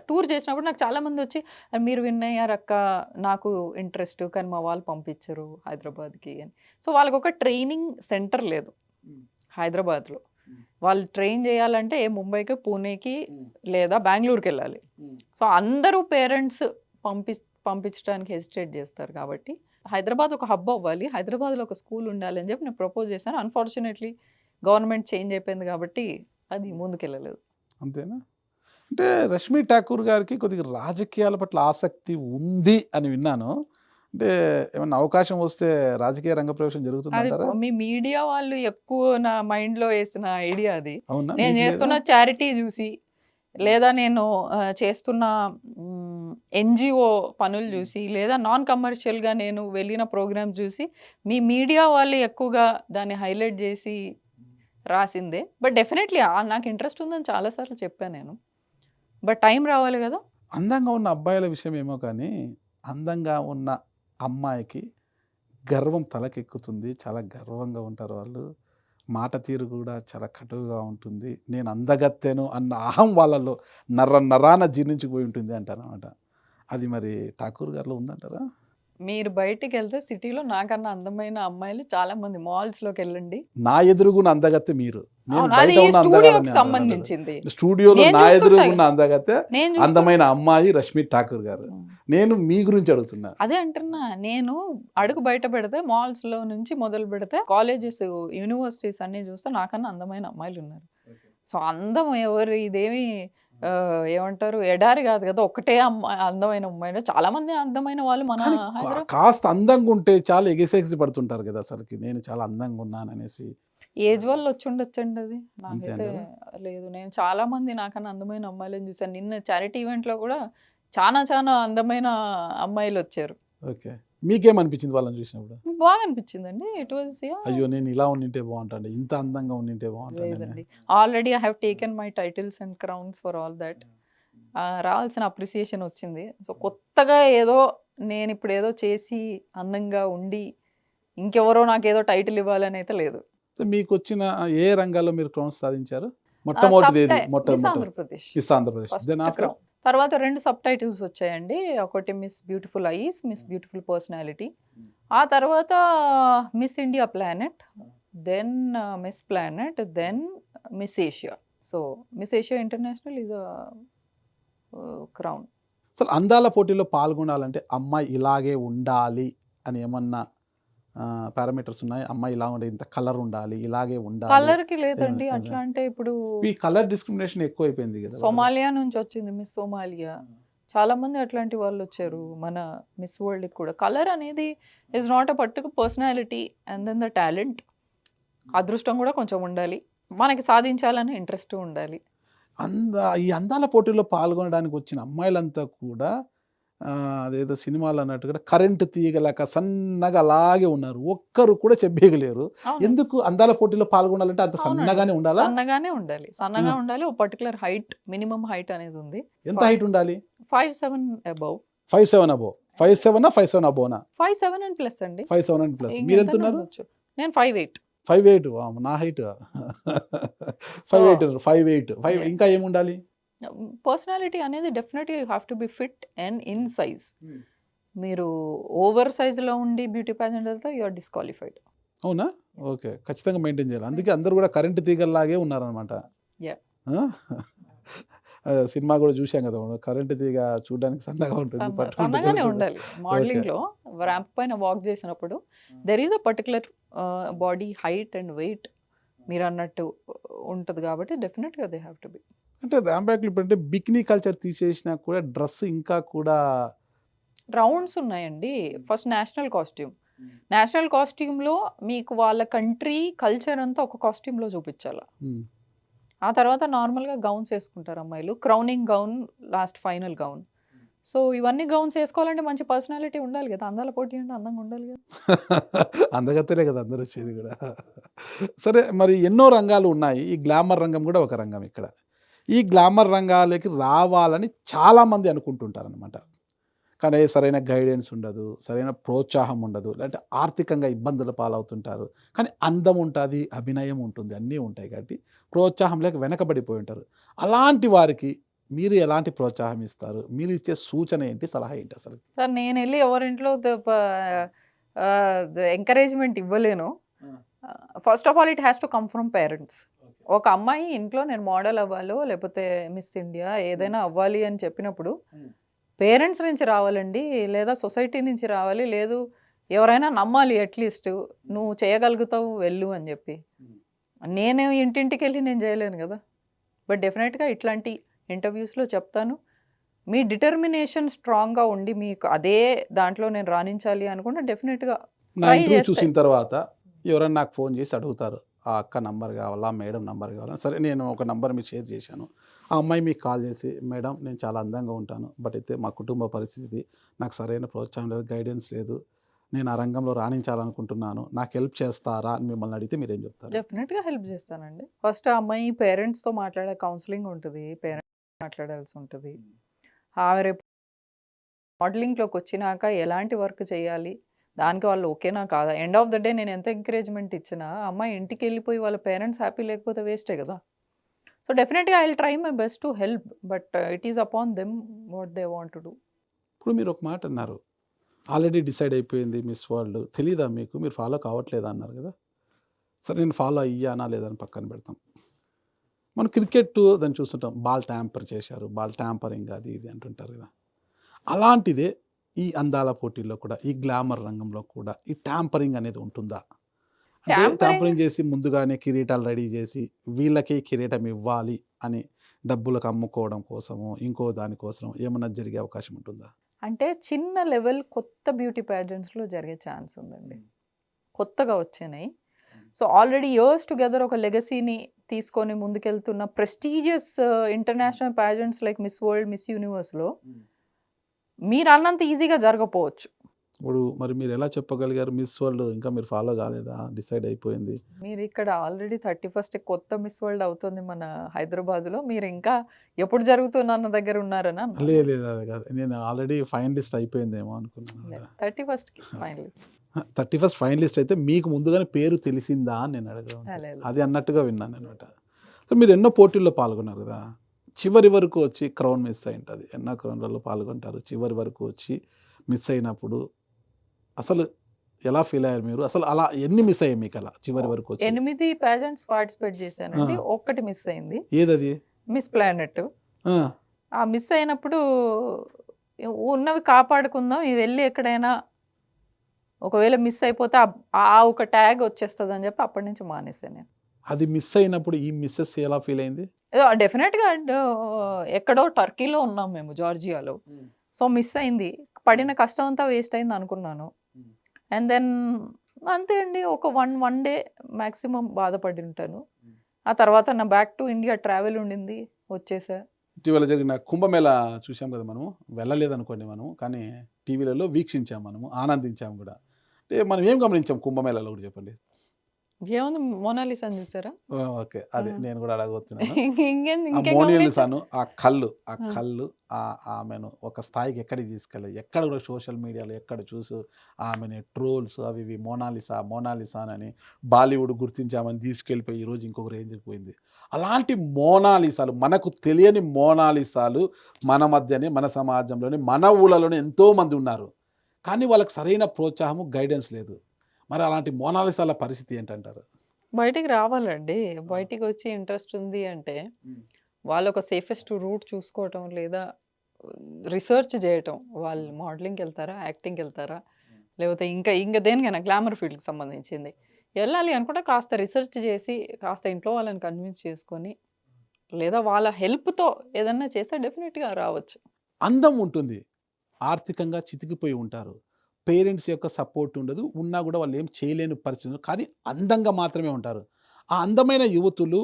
టూర్ చేసినప్పుడు నాకు చాలామంది వచ్చి మీరు విన్ అయ్యారక్క, నాకు ఇంట్రెస్ట్ కానీ మా వాళ్ళు పంపించరు హైదరాబాద్కి అని. సో వాళ్ళకొక ట్రైనింగ్ సెంటర్ లేదు హైదరాబాద్లో. వాళ్ళు ట్రైన్ చేయాలంటే ముంబైకి, పూణేకి లేదా బెంగళూరుకి వెళ్ళాలి. సో అందరూ పేరెంట్స్ పంపించడానికి హెసిటేట్ చేస్తారు. కాబట్టి హైదరాబాద్ ఒక హబ్ అవ్వాలి, హైదరాబాద్లో ఒక స్కూల్ ఉండాలి అని చెప్పి నేను ప్రపోజ్ చేశాను. అన్ఫార్చునేట్లీ గవర్నమెంట్ చేంజ్ అయిపోయింది కాబట్టి అది ముందుకెళ్ళలేదు. అంతేనా? అంటే రష్మీ ఠాకూర్ గారికి కొద్దిగా రాజకీయాల పట్ల ఆసక్తి ఉంది అని విన్నాను. అంటే ఏమన్నా అవకాశం వస్తే రాజకీయ రంగ ప్రవేశం అది జరుగుతుందంటారా? మీ మీడియా వాళ్ళు ఎక్కువ నా మైండ్లో వేసిన ఐడియా అది. అవునా? నేను మీకు లేదా? చేస్తున్న చారిటీ చూసి లేదా నేను చేస్తున్న ఎన్జిఓ పనులు చూసి లేదా నాన్ కమర్షియల్గా నేను వెళ్ళిన ప్రోగ్రామ్స్ చూసి మీ మీడియా వాళ్ళు ఎక్కువగా దాన్ని హైలైట్ చేసి రాసిందే. బట్ డెఫినెట్లీ నాకు ఇంట్రెస్ట్ ఉందని చాలాసార్లు చెప్పాను నేను. బట్ టైం రావాలి కదా. అందంగా ఉన్న అబ్బాయిల విషయం ఏమో కానీ, అందంగా ఉన్న అమ్మాయికి గర్వం తలకెక్కుతుంది. చాలా గర్వంగా ఉంటారు వాళ్ళు. మాట తీరు కూడా చాలా కటువుగా ఉంటుంది. నేను అందగత్తెను అన్న అహం వాళ్ళలో నరాన జీర్ణించిపోయి ఉంటుంది అంటారనమాట. అది మరి ఠాకూర్ గారిలో ఉందంటారా? మీరు బయటికి వెళ్తే సిటీలో నాకన్నా అందమైన అమ్మాయిలు చాలా మంది మాల్స్లోకి వెళ్ళండి. నా ఎదురుగున్న అందగత్తె మీరు. నేను అవును, బయట అది ఉన్న స్టూడియోకి అందగాడని అంటాను. సంబంధించింది. స్టూడియోలో నేను నా చూస్తుంటా ఎదురుగున్న అందగత్తె నేను చూస్తుంటా. అందమైన అమ్మాయి రష్మీ ఠాకూర్ గారు. నేను మీ గురించి అడుగుతున్నా. అదే అంటున్నా, నేను అడుగు బయట పెడితే మాల్స్లో నుంచి మొదలు పెడితే కాలేజెస్, యూనివర్సిటీస్ అన్నీ చూస్తే నాకన్నా అందమైన అమ్మాయిలు ఉన్నారు. సో అందం ఎవరు ఇదేమి ఏమంటారు ఎడారి కాదు కదా, ఒకటే అందమైన అమ్మాయి. చాలా మంది అందమైన వాళ్ళు మన కానీ హైదరాబాద్. కాస్త అందంగా ఉంటే చాలా ఎగసెగిసి పడుతుంటారు కదా అసలుకి. నేను చాలా అందంగా ఉన్నాననేసి. ఏజ్ వల్ల వచ్చి ఉండొచ్చండి అది. అంతే నాకైతే అంటారా? లేదు. నేను చాలా మంది నాకన్నా అందమైన అమ్మాయిలను చూసాను. నిన్న చారిటీ ఈవెంట్లో కూడా చాలా అందమైన అమ్మాయిలు వచ్చారు. ఓకే. మీకేమనిపించింది వాళ్ళని చూసినప్పుడు? బాగా అనిపించిందండి. ఇట్ వాజ్ అయ్యో! నేను ఇలా ఉండింటే బాగుంటాండే, ఇంత అందంగా ఉండింటే బాగుంటాండే. లేదండి. Already I have taken my titles and crowns for all that. రావాల్సిన అప్రిసియేషన్ వచ్చింది. సో కొత్తగా ఏదో నేను ఇప్పుడు ఏదో చేసి అందంగా ఉండి ఇంకెవరో నాకేదో టైటిల్ ఇవ్వాలని అయితే లేదు. సో మీకొచ్చిన ఏ రంగాల్లో మీరు క్రౌన్స్ సాధించారు? మొట్టమొదటిది ఏది? మిస్ మొట్టమొదటి Andhra Pradesh miss Andhra Pradesh. First then after crown. తర్వాత 2 సబ్ టైటిల్స్ వచ్చాయండి. ఒకటి miss beautiful eyes, miss beautiful personality. ఆ తర్వాత miss India planet, then miss planet, then miss Asia. So miss Asia international is crown. అసలు అందాల పోటీలో పాల్గొనాలంటే అమ్మాయి ఇలాగే ఉండాలి అని ఏమన్నా పారామీటర్స్ ఉన్నాయి? అమ్మాయి ఇలా ఉండాలి, ఇంత కలర్ ఉండాలి, ఇలాగే ఉండాలి. కలర్‌కి లేదండి. అట్లా అంటే ఇప్పుడు ఈ కలర్ డిస్క్రిమినేషన్ ఎక్కువైపోయింది కదా. సోమాలియా నుంచి వచ్చింది మిస్ సోమాలియా. చాలా మంది అట్లాంటి వాళ్ళు వచ్చారు మన మిస్ వరల్డ్‌కి కూడా. కలర్ అనేది is not a particular personality and then the talent. అదృష్టం కూడా కొంచెం ఉండాలి. మనకి సాధించాలనే ఇంట్రెస్ట్ ఉండాలి. ఈ అందాల పోటీల్లో పాల్గొనడానికి వచ్చిన అమ్మాయిలంతా కూడా అదేదో సినిమాలో అన్నట్టుగా కరెంట్ తీగలక సన్నగా అలాగే ఉన్నారు. ఒక్కరు కూడా చెబ్బేయగలేరు. అవును. ఎందుకు అందాల పోటీలో పాల్గొనాలంటే అంత అవునండి. సన్నగానే ఉండాలా? సన్నగానే ఉండాలి. సన్నగా ఉండాలి. ఒక పర్టిక్యులర్ హైట్, మినిమమ్ హైట్ అనేది ఉంది. ఎంత హైట్ ఉండాలి? 5'7" అబోవ్. 5'7" అబోవ్. 5'7" 5'7" అబోవ్‌నా? 5'7" అండ్ ప్లస్ అండి. 5'7" అండ్ ప్లస్. ఇంకెంతైనా మీరెంతున్నారు? ఉండొచ్చు. నేను 5'8". 5'8" వామ్మో! నా హైట్ 5'8" 5'8" 5 ఇంకా ఏముండాలి? పర్సనాలిటీ అనేది డెఫినెట్‌గా you have to be fit and in size. మీరు ఓవర్ సైజ్‌లో ఉండి బ్యూటీ పాజెంట్ వెళ్తే యూ ఆర్ డిస్‌క్వాలిఫైడ్. అవునా? ఓకే. ఖచ్చితంగా మెయింటైన్ చేయాలి. అందుకే అందరూ కూడా కరెంట్ తీగల్లాగే ఉన్నారనమాట. యాహ్! సినిమా కూడా చూసాం కదా మనం. కరెంట్ తీగ చూడడానికి సన్నగా ఉంటుంది. సన్నగానే పట్టుకుంటే ఉండాలి. మోడలింగ్‌లో ర్యాంప్ పైన వాక్ చేసినప్పుడు there is a particular body height and weight మీరన్నట్టు ఉంటది కాబట్టి డెఫినెట్‌గా దే హావ్ టు బి. అంటే ర్యాంప్ ఇప్పుడంటే బికినీ కల్చర్ తీసేసినా కూడా డ్రెస్ ఇంకా కూడా రౌండ్స్ ఉన్నాయండి. First national costume. నేషనల్ కాస్ట్యూమ్‌లో మీకు వాళ్ళ కంట్రీ కల్చర్ అంతా ఒక కాస్ట్యూమ్‌లో చూపించాల. హ్మ్. ఆ తర్వాత నార్మల్‌గా గౌన్స్ ఏసుకుంటారు అమ్మాయిలు. Crowning gown, last final gown. So, ఇవన్నీ గౌన్స్ ఏసుకోవాలంటే మంచి పర్సనాలిటీ ఉండాలి గదా! అందాల పోటీ అంటే అందంగా ఉండాలి గదా! అందగత్తెలే కదా అందరొచ్చేది గూడా. సరే మరి ఎన్నో రంగాలు ఉన్నాయి. ఈ గ్లామర్ రంగం గూడా ఒక రంగం ఇక్కడ. ఈ గ్లామర్ రంగాలకి రావాలని చాలామంది అనుకుంటుంటారనమాట. కానీ సరైన గైడెన్స్ ఉండదు. సరైన ప్రోత్సాహం ఉండదు. లేదంటే ఆర్థికంగా ఇబ్బందుల పాలవుతుంటారు. కానీ అందం ఉంటది, అభినయం ఉంటుంది. అన్నీ ఉంటాయి కాబట్టి ప్రోత్సాహం లేక వెనకబడిపోయి ఉంటారు. అలాంటి వారికి మీరు ఎలాంటి ప్రోత్సాహం ఇస్తారు? మీరు ఇచ్చే సూచన ఏంటి? సలహా ఏంటి అసలు? సార్ నేనెళ్ళి ఎవరింట్లో ఎంకరేజ్‌మెంట్ ఇవ్వలేను. ఆ! First of all it has to come from parents. Okay. ఒక అమ్మాయి ఇంట్లో నేను మోడల్ అవ్వాలో, లేపోతే మిస్ ఇండియా ఏదైనా అవ్వాలి అని చెప్పినప్పుడు, హ్మ్. పేరెంట్స్ నుంచి రావాలండి. లేదా సొసైటీ నుంచి రావాలి. లేదు ఎవరైనా నమ్మాలి అట్‌లీస్ట్. నువ్వు చేయగలుగుతావు వెళ్ళు అని జెప్పి. హ్మ్. నేను ఇంటింటికెళ్ళి నేను జేయలేను గదా! బట్ డెఫినెట్‌గా ఇట్లాంటి ఇంటర్‌వ్యూస్‌లో చెప్తాను. మీ డిటర్మినేషన్ స్ట్రాంగ్‌గా ఉండి మీకు అదే దాంట్లో నేను రాణించాలి అనుకుంటే డెఫినెట్‌గా నా ట్రై ఇంటర్వ్యూ జేస్తే. చూసిన తర్వాత ఎవరైనా నాకు ఫోన్ చేసి అడుగుతారు. ఆ అక్క నంబర్ కావాలా? మేడం నంబర్ కావాలా? సరే నేను ఒక నంబర్ మీకు షేర్ చేశాను. ఆ అమ్మాయి మీకు కాల్ చేసి, మేడం నేను చాలా అందంగా ఉంటాను. బట్ అయితే మా కుటుంబ పరిస్థితి నాకు సరైన ప్రోత్సాహం లేదు, గైడెన్స్ లేదు. నేను ఆ రంగంలో రాణించాలనుకుంటున్నాను. నాకు హెల్ప్ చేస్తారా? అని మిమ్మల్ని అడిగితే మీరేం చెప్తారు? డెఫినెట్‌గా హెల్ప్ జేస్తానండి. ఫస్ట్ ఆ అమ్మాయి పేరెంట్స్‌తో మాట్లాడే కౌన్సెలింగ్ ఉంటది. పేరెంట్స్ మాట్లాడాల్సి ఉంటది. ఆమె రేపు మోడలింగ్‌లోకొచ్చినాక ఎలాంటి వర్క్ చేయాలి? దానికి వాళ్ళు ఓకేనా కాదా? ఎండ్ ఆఫ్ ద డే నేను ఎంత ఎంకరేజ్‌మెంట్ ఇచ్చినా, ఆ అమ్మాయి ఇంటికెళ్ళిపోయి వాళ్ళ పేరెంట్స్ హ్యాపీ లేకపోతే వేస్టే గదా! సో, డెఫినెట్‌గా I will try my best to help. But it is upon them what they want to do. ఇప్పుడు మీరు ఒక మాట అన్నారు. ఆల్రెడీ డిసైడ్ అయిపోయింది మిస్ వరల్డ్. తెలీదా మీకు? మీరు ఫాలో కావట్లేదా అన్నారు కదా! సరే నేను ఫాలో అయ్యానా లేదా అని పక్కన పెడతాం. మనం క్రికెట్ దాన్ని చూస్తుంటాం. బాల్ ట్యాంపర్ చేశారు. బాల్ ట్యాంపరింగ్ అది ఇది అంటుంటారు కదా! అలాంటిదే ఈ అందాల పోటీల్లో కూడా, ఈ గ్లామర్ రంగంలో కూడా ఈ ట్యాంపరింగ్ అనేది ఉంటుందా? అంటే ట్యాంపరింగ్ ట్యాంపరింగ్ చేసి ముందుగానే కిరీటాలు రెడీ చేసి, వీళ్ళకే కిరీటం ఇవ్వాలి అని డబ్బులకు అమ్ముకోవడం కోసమో, ఇంకో దాని కోసమో ఏమన్నా జరిగే అవకాశం ఉంటుందా? అంటే చిన్న లెవెల్ కొత్త బ్యూటీ పేజెంట్స్‌లో జరిగే ఛాన్స్ ఉందండి. కొత్తగా వచ్చినాయి. సో, ఆల్రెడీ ఇయర్స్ టుగెదర్ ఒక లెగసీని తీసుకొని ముందుకెళ్తున్న prestigious international pageants like Miss World, Miss యూనివర్స్‌లో మీరన్నంత ఈజీగా జరగపోవచ్చు. ఇప్పుడు మరి మీరెలా చెప్పగలిగారు మిస్ వరల్డ్ ఇంకా మీరు ఫాలో కాలేదా? డిసైడ్ అయిపోయింది. మీరిక్కడ ఆల్రెడీ 31st కొత్త మిస్ వరల్డ్ అవుతుంది మన హైదరాబాద్‌లో. మీరింకా ఎప్పుడు జరుగుతుందన్న దగ్గర ఉన్నారనా అన్నాను నేను. లేదు అది కాదు. నేను ఆల్రెడీ ఫైనలిస్ట్ అయిపోయిందేమో అనుకున్నాను లేదు. గూడా. 31కి ఫైనల్. 31 ఫైనలిస్ట్ అయితే మీకు ముందుగానే పేరు తెలిసిందా అని నేను అడగడం. లేదు. అది అన్నట్టుగా విన్నాననమాట. సో, మీరు ఎన్నో పోటీల్లో పాల్గొన్నారు గదా! చివరి వరకు వచ్చి క్రౌన్ మిస్ అయ్యుంటది. ఎన్నో క్రౌన్‌లలో పాల్గొంటారు. చివరి వరకు వచ్చి మిస్ అయినప్పుడు అసలు ఎలా ఫీల్ అయ్యారు మీరు? అసలు అలా ఎన్ని మిస్ అయ్యాయి మీకలా చివరి వరకు వచ్చి? 8 పేజెంట్స్ పార్టిసిపేట్ ఆ! చేశానండి. ఒక్కటి మిస్ అయింది. ఏదది? Miss Planet. ఆ! ఆ మిస్ అయినప్పుడు ఉన్నవి కాపాడుకుందాం. ఇవి వెళ్లి ఎక్కడైనా ఒకవేళ మిస్ అయిపోతే ఆ ఒక ట్యాగ్ వచ్చేస్తదని చెప్పి అప్పటి నుంచి మానేసాను నేను. అది మిస్ అయినప్పుడు ఈ మిసెస్ ఎలా ఫీల్ అయింది? డెఫినిట్‌గా ఎక్కడో టర్కీలో ఉన్నాం మేము జార్జియాలో. సో, మిస్ అయింది. పడిన కష్టం అంతా వేస్ట్ అయింది అనుకున్నాను. హ్మ్. అండ్ దెన్ అంతే అండి. ఒక వన్ డే మాక్సిమం బాధపడి ఉంటాను. ఆ తర్వాత నా బ్యాక్ టు ఇండియా ట్రావెల్ ఉండింది. వచ్చేసా. ఇటీవల జరిగిన కుంభమేళా చూసాం కదా మనము. వెళ్ళలేదనుకోండి మనము. కానీ టీవీలలో వీక్షించాం మనము. ఆనందించాం గూడా. అంటే మనం ఏం గమనించాం కుంభమేళాలో ఒకటి చెప్పండి? ఏముంది మోనాలిసాని చూసారా? ఓకే. ఆ! అదే నేను గూడా అడగబోతున్నాను. ఆ ఇంకేం గమనించారు? మోనాలిసాను, ఆ ఆ! కళ్ళు ఆమెను ఒక స్థాయికి ఎక్కడికి తీసుకెళ్ళాయి. ఎక్కడ గూడా సోషల్ మీడియాలో ఎక్కడ చూసు ఆమెని ట్రోల్స్ అవి ఇవి మోనాలిసానని బాలీవుడ్ గుర్తించి ఆమెను తీసుకెళ్ళిపోయి ఈరోజు ఇంకొక రేంజ్‌కి పోయింది. అలాంటి మోనాలిసాలు మనకు తెలియని మోనాలిసాలు మన మధ్యనే, మన సమాజంలోనే, మన ఊళ్ళలోనే ఎంతోమంది ఉన్నారు. కానీ వాళ్ళకి సరైన ప్రోత్సాహము, గైడెన్స్ లేదు. మరి అలాంటి మోనాలిసాల పరిస్థితి ఏంటంటారు? బయటికి రావాలండి. ఆ! బయటికొచ్చి ఇంట్రెస్ట్ ఉంది అంటే, హ్మ్. వాళ్ళొక సేఫెస్ట్ రూట్ చూసుకోవటం లేదా రిసర్చ్ జేయటం. వాళ్ళు మోడలింగ్‌కెళ్తారా? యాక్టింగ్‌కెళ్తారా? హ్మ్. లేకపోతే ఇంక దేనికైనా గ్లామర్ ఫీల్డ్‌కి సంబంధించింది. ఎళ్ళాలి అనుకుంటే కాస్త రిసర్చ్ చేసి, కాస్త ఇంట్లో వాళ్ళని కన్విన్స్ చేసుకొని, లేదా వాళ్ళ హెల్ప్‌తో ఏదన్నా చేస్తే డెఫినిట్‌గా రావచ్చు. అందం ఉంటుంది. ఆర్థికంగా చితికిపోయి ఉంటారు. పేరెంట్స్ యొక్క సపోర్ట్ ఉండదు. ఉన్నా గూడా వాళ్ళేం చేయలేని పరిస్థితులు. కానీ అందంగా మాత్రమే ఉంటారు. ఆ అందమైన యువతులు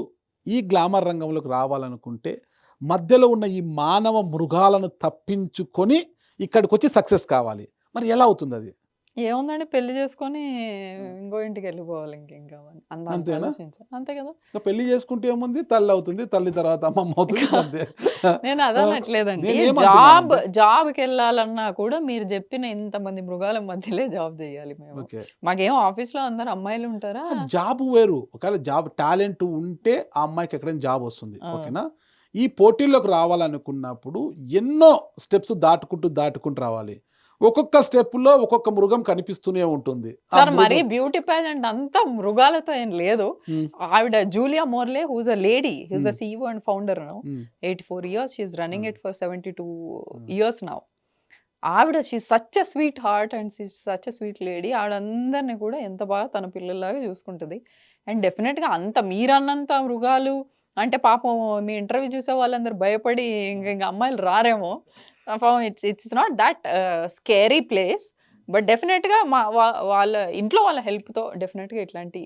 ఈ గ్లామర్ రంగంలోకి రావాలనుకుంటే మధ్యలో ఉన్న ఈ మానవ మృగాలను తప్పించుకొని ఇక్కడికొచ్చి సక్సెస్ కావాలి. మరి ఎలా అవుతుందది? ఏముందండి పెళ్లి చేసుకొని ఇంకో ఇంటికి వెళ్ళిపోవాలి ఇంకింకా అంత అంత అంతేనా? ఆలోచించాను అంతే కదా. ఇక పెళ్లి చేసుకుంటే ఏముంది, తల్లవుతుంది. తల్లి తర్వాత అమ్మమ్మ అవుతుంది. అంతే. నేను ఆ! అదనట్లేదండి. నేనేమంటున్నానంటే జాబ్‌కెళ్ళాలన్నా కూడా మీరు చెప్పిన ఇంతమంది మృగాల మధ్యలే జాబ్ జేయాలి మేము. ఓకే. మాకేం ఆఫీస్‌లో అందరు అమ్మాయిలుంటారా? జాబ్ వేరు. ఒకవేళ జాబ్ టాలెంట్ ఉంటే ఆ అమ్మాయికి ఎక్కడైనా జాబ్ వస్తుంది. ఆ! ఓకేనా? ఈ పోటీల్లోకి రావాలనుకున్నప్పుడు ఎన్నో స్టెప్స్ దాటుకుంటూ రావాలి. ఒక్కొక్క స్టెప్‌లో ఒక్కొక్క మృగం కనిపిస్తూనే ఉంటుంది. ఆ సార్ మరీ మృగం బ్యూటీ పేజెంట్ అంతా మృగాలతో ఏం లేదు. హ్మ్. ఆవిడ Julia Morley who's a lady. He is hmm. A CEO and founder now. Hmm. 84 years. She is running hmm. It for 72 hmm. Years now. ఆవిడ she is such a sweet heart and she is such a sweet lady. ఆవిడందరిని కూడా ఎంత బాగా తన పిల్లల్లాగా చూసుకుంటది. And డెఫినిట్‌గా అంత మీరన్నంత మృగాలు అంటే పాపం మీ ఇంటర్వ్యూ చూసే వాళ్ళందరూ భయపడి ఇంక అమ్మాయిలు రారేమో. పాపం it's it's not that scary place. But డెఫినిట్‌గా మా వాళ్ళ ఇంట్లో వాళ్ళ హెల్ప్‌తో డెఫినిట్‌గా ఇట్లాంటి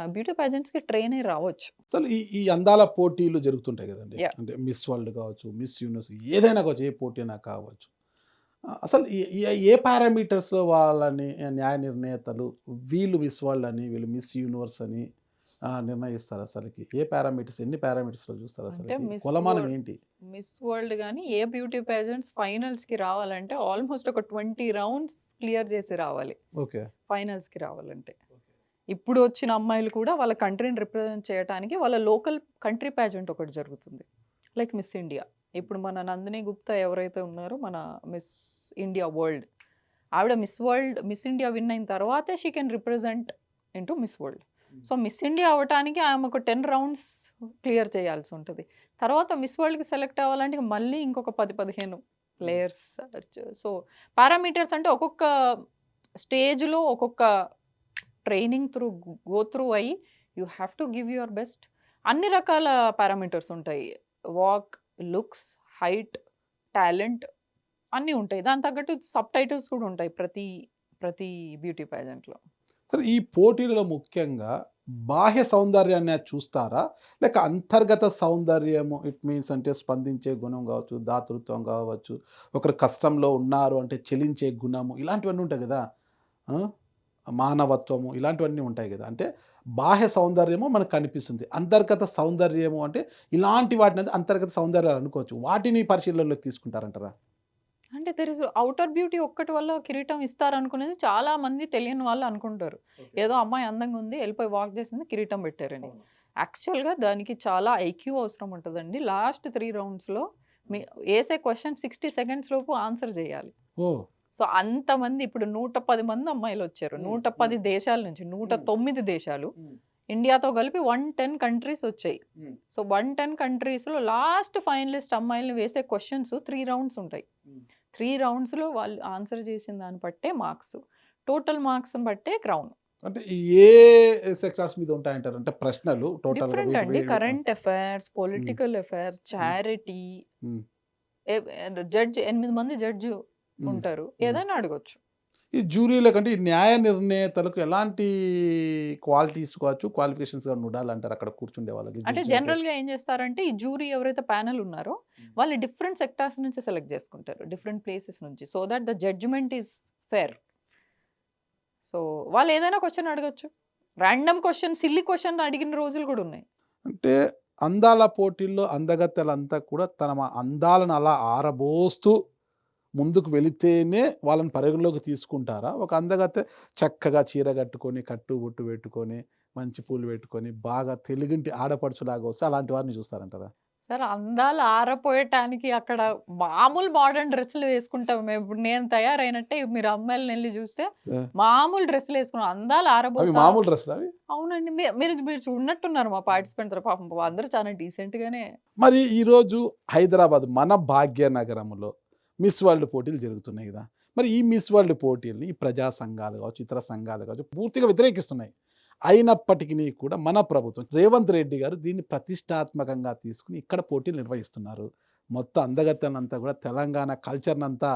బ్యూటీ పాజెంట్స్‌కి ట్రైన్ అయ్యి రావచ్చు. అసలు ఈ అందాల పోటీలు జరుగుతుంటాయి గదండీ! యాహ్! అంటే మిస్ వరల్డ్ కావచ్చు, మిస్ యూనివర్స్ ఏదైనా కావచ్చు, ఏ పోటీ అయినా కావచ్చు. అసలు ఏ పారామీటర్స్‌లో వాళ్ళని న్యాయ నిర్ణేతలు వీళ్ళు మిస్ వరల్డ్ అని, వీళ్ళు మిస్ యూనివర్స్ అని నిర్ణయిస్తారు అసలకి? ఎన్ని పారామీటర్స్‌లో చూస్తారు అంటే అసలకి? కొలమానం ఏంటి? మిస్ వరల్డ్ గాని ఏ బ్యూటీ పేజెంట్స్ ఫైనల్స్‌కి రావాలంటే ఆల్‌మోస్ట్ ఒక 20 రౌండ్స్ క్లియర్ చేసి రావాలి. ఓకే. ఫైనల్స్‌కి రావాలంటే. ఇప్పుడు వచ్చిన అమ్మాయిలు కూడా వాళ్ళ కంట్రీని రిప్రజెంట్ చేయటానికి వాళ్ళ లోకల్ కంట్రీ పేజెంట్ ఒకటి జరుగుతుంది. Like miss India. ఇప్పుడు మన నందిని గుప్తా ఎవరైతే ఉన్నారో మన మిస్ ఇండియా వరల్డ్. ఆవిడ మిస్ ఇండియా విన్ అయిన తర్వాతే she can represent into miss world. So, miss India అవ్వటానికి ఆమె ఒక 10 రౌండ్స్ క్లియర్ చేయాల్సి ఉంటది. తర్వాత మిస్ వరల్డ్‌కి సెలెక్ట్ అవ్వాలంటే మళ్ళీ ఇంకొక 10, 15 ప్లేయర్స్. సో, పారామీటర్స్ అంటే ఒక్కొక్క స్టేజ్‌లో ఒక్కొక్క ట్రైనింగ్ గో త్రూ అయ్యి you have to give your best. అన్ని రకాల పారామీటర్స్ ఉంటాయి. వాక్, లుక్స్, హైట్, టాలెంట్ అన్నీ ఉంటాయి. దానికి తగ్గట్టు సబ్‌టైటిల్స్ కూడా ఉంటాయి ప్రతి బ్యూటీ పేజెంట్‌లో. సరే ఈ పోటీలలో ముఖ్యంగా బాహ్య సౌందర్యాన్ని చూస్తారా? లేక అంతర్గత సౌందర్యము ఇట్ మీన్స్ అంటే స్పందించే గుణం కావచ్చు, దాతృత్వం కావచ్చు, ఒకరు కష్టంలో ఉన్నారు అంటే చెలించే గుణము ఇలాంటివన్నీ ఉంటాయి గదా! ఆ! మానవత్వము ఇలాంటివన్నీ ఉంటాయి గదా! అంటే బాహ్య సౌందర్యము మనకు కనిపిస్తుంది. అంతర్గత సౌందర్యము అంటే ఇలాంటి వాటిని అంతర్గత సౌందర్యాలు అనుకోవచ్చు. వాటిని పరిశీలనలోకి తీసుకుంటారంటారా? అంటే దేర్ ఇస్ ఔటర్ బ్యూటీ ఒక్కటి వల్ల కిరీటం ఇస్తారనుకునేది చాలా మంది తెలియని వాళ్ళు అనుకుంటారు. ఓకే. ఏదో అమ్మాయి అందంగా ఉంది, ఎళ్ళిపోయి వాక్ చేసింది, కిరీటం పెట్టారని. అవును. యాక్చువల్‌గా దానికి చాలా ఐక్యూ అవసరం ఉంటదండి. లాస్ట్ 3 రౌండ్స్‌లో మీ ఏసే క్వెషన్ 60 సెకండ్స్ లోపు ఆన్సర్ చేయాలి. ఓహ్! సో, అంతమంది ఇప్పుడు 110 మంది అమ్మాయిలొచ్చారు. హ్మ్. 110 హ్మ్. దేశాల నుంచి. హ్మ్. 109 దేశాలు. హ్మ్. ఇండియాతో కలిపి 110 కంట్రీస్ వచ్చాయి. హ్మ్. సో, 110 కంట్రీస్‌లో లాస్ట్ ఫైనలిస్ట్ అమ్మాయిలని వేసే క్వెషన్స్ 3 రౌండ్స్ ఉంటాయి. హ్మ్. 3 రౌండ్స్‌లో వాళ్ళు ఆన్సర్ చేసిన దాన్ని బట్టే మార్క్స్. టోటల్ మార్క్స్‌ని బట్టే క్రౌన్. అంటే ఏ సెక్టార్స్ మీద ఉంటాయంటారు? అంటే ప్రశ్నలు టోటల్‌గా డిఫరెంట్ వీటి అండి. ఆ! కరెంట్ అఫైర్స్, హ్మ్. పొలిటికల్ అఫైర్స్, హ్మ్. చారిటీ, హ్మ్. ఎ జడ్జ్ 8 మంది జడ్జ్ హ్మ్. ఉంటారు. హ్మ్. ఏదైనా అడగొచ్చు. ఈ జ్యూరీలకంటే ఈ న్యాయ నిర్ణేతలకు ఎలాంటి క్వాలిటీస్ కావచ్చు, క్వాలిఫికేషన్స్ గాని ఉండాలంటారు అక్కడ కూర్చుండే వాళ్ళకి అంటే జడ్జి అంటే? జనరల్‌గా ఏం చేస్తారంటే, ఈ జ్యూరీ ఎవరైతే ప్యానెల్ ఉన్నారో, హ్మ్. వాళ్ళు డిఫరెంట్ సెక్టార్స్ నుంచి సెలెక్ట్ చేసుకుంటారు. డిఫరెంట్ ప్లేసెస్ నుంచి. So that the judgement is fair. So, వాళ్ళు ఏదైనా క్వెషన్ అడగొచ్చు. రాండమ్ క్వెషన్, సిల్లీ క్వెషన్ అడిగిన రోజులు కూడా ఉన్నాయి. అంటే అందాల పోటీల్లో అందగత్తెలంతా కూడా తమ అందాలను అలా ఆరబోస్తూ ముందుకు వెళితేనే వాళ్ళని పరిగణలోకి తీసుకుంటారా? ఒక అందగత్తె చక్కగా చీర కట్టుకొని, కట్టు బొట్టు పెట్టుకొని, మంచి పూలు పెట్టుకొని, బాగా తెలుగింటి ఆడపడుచులాగా వస్తే అలాంటి వారిని చూస్తారంటారా? సార్ అందాలు ఆరపోయటానికి అక్కడ మామూలు మోడర్న్ డ్రెస్సులు వేసుకుంటాం మేము. ఇప్పుడు నేను తయారైనట్టే మీరు అమ్మాయిలనెళ్లి చూస్తే ఆ! మామూలు డ్రెస్సులేసుకున్నాం. అందాలు అవి ఆరబోతా మామూలు డ్రెస్సులవి? అవునండి. మీరు మీరు చూడనట్టున్నారు మా పార్టిసిపెంట్స్ పాపం అందరూ చాలా డీసెంట్‌గానే మరి ఈరోజు హైదరాబాద్ మన భాగ్యనగరంలో మిస్ వరల్డ్ పోటీలు జరుగుతున్నాయి గదా! మరి ఈ మిస్ వరల్డ్ పోటీల్ని ఈ ప్రజా సంఘాలు గావచ్చు, ఇతర సంఘాలు కావచ్చు పూర్తిగా వ్యతిరేకిస్తున్నాయి. అయినప్పటికిని కూడా మన ప్రభుత్వం రేవంత్ రెడ్డి గారు దీన్ని ప్రతిష్టాత్మకంగా తీసుకొని ఇక్కడ పోటీలు నిర్వహిస్తున్నారు. మొత్తం అందగత్తెలంతా కూడా తెలంగాణ కల్చర్‌నంతా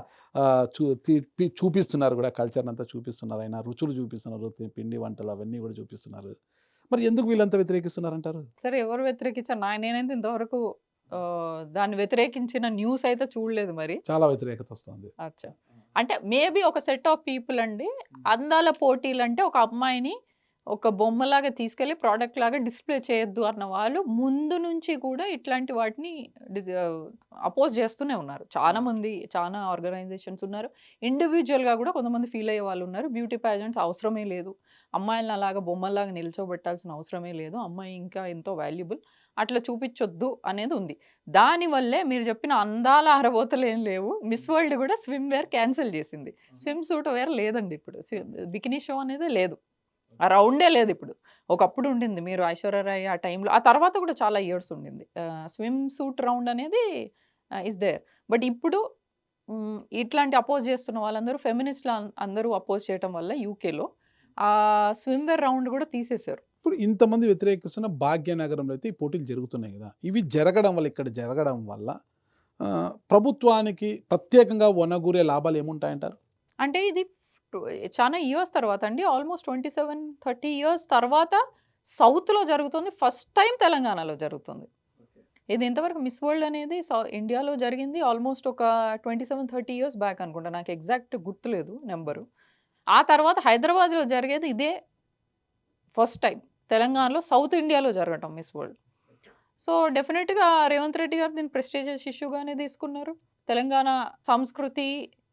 చూపిస్తున్నారు గూడా కల్చర్‌నంతా చూపిస్తున్నారు. ఆయన రుచులు చూపిస్తున్నారు. పిండి వంటలు అవన్నీ గూడా చూపిస్తున్నారు. మరి ఎందుకు వీళ్ళంతా వ్యతిరేకిస్తున్నారంటారు? సరే ఎవరు వ్యతిరేకించారు? నేనైతే ఇంతవరకు దాన్ని వ్యతిరేకించిన న్యూస్ అయితే చూడలేదు మరి. చాలా వ్యతిరేకత వస్తుంది. అచ్చా! అంటే మేబీ ఒక సెట్ ఆఫ్ పీపుల్ అండి. అందాల పోటీలంటే ఒక అమ్మాయిని ఒక బొమ్మలాగా తీసుకెళ్ళి ప్రొడక్ట్ లాగా డిస్‌ప్లే చేయొద్దు అన్న వాళ్ళు ముందు నుంచి కూడా ఇట్లాంటి వాటిని అపోజ్ చేస్తూనే ఉన్నారు. చాలా ఆర్గనైజేషన్స్ ఉన్నారు. ఇండివిడ్యువల్‌గా కూడా కొంతమంది ఫీల్ అయ్యే వాళ్ళు ఉన్నారు. బ్యూటీ పాజెంట్స్ అవసరమే లేదు. అమ్మాయిలని అలాగా బొమ్మల్లాగా నిల్చోబెట్టాల్సిన అవసరమే లేదు. అమ్మాయి ఇంకా ఎంతో వాల్యుబుల్. అట్లా చూపించొద్దు అనేది ఉంది. దానివల్లే మీరు చెప్పిన అందాల ఆరబోతలేం లేవు. మిస్ వరల్డ్ కూడా స్విమ్ వేర్ క్యాన్సిల్ చేసింది. స్విమ్ సూట్ వేర్ లేదండి ఇప్పుడు. బికినీ షో అనేదే లేదు. ఆ రౌండే లేదిప్పుడు. ఒకప్పుడు ఉండింది. మీరు 'ఐశ్వర్య రాయ్' ఆ టైంలో ఆ తర్వాత కూడా చాలా ఇయర్స్ ఉండింది. స్విమ్ సూట్ రౌండ్ అనేది ఈస్ దేర్. బట్ ఇప్పుడు ఇట్లాంటి అపోజ్ చేస్తున్న వాళ్ళందరూ ఫెమినిస్ట్‌లు అందరూ అపోజ్ చేయటం వల్ల యూకేలో స్విమ్ వేర్ రౌండ్ కూడా తీసేశారు. ఇప్పుడు ఇంతమంది వ్యతిరేకిస్తున్న భాగ్యనగరంలో అయితే ఈ పోటీలు జరుగుతున్నాయి కదా! ఇవి జరగడం వల్ల ఇక్కడ జరగడం వల్ల ప్రభుత్వానికి ప్రత్యేకంగా ఒనగూరే లాభాలు ఏముంటాయంటారు? అంటే ఇది చాలా ఇయర్స్ తర్వాత అండి. ఆల్మోస్ట్ 27, 30 ఇయర్స్ తర్వాత సౌత్‌లో జరుగుతుంది. ఫస్ట్ టైమ్ తెలంగాణలో జరుగుతుంది. ఇది ఇంతవరకు మిస్ వరల్డ్ అనేది ఇండియాలో జరిగింది ఆల్మోస్ట్ ఒక 27, 30 ఇయర్స్ బ్యాక్ అనుకుంటా. నాకు ఎగ్జాక్ట్ గుర్తులేదు నంబరు. ఆ తర్వాత హైదరాబాద్‌లో జరిగేది ఇదే ఫస్ట్ టైమ్. తెలంగాణలో సౌత్ ఇండియాలో జరగటం మిస్ వరల్డ్. సో, డెఫినిట్‌గా రేవంత్ రెడ్డి గారు దీన్ని ప్రెస్టీజియస్ ఇష్యూగానే తీసుకున్నారు. తెలంగాణ సంస్కృతి,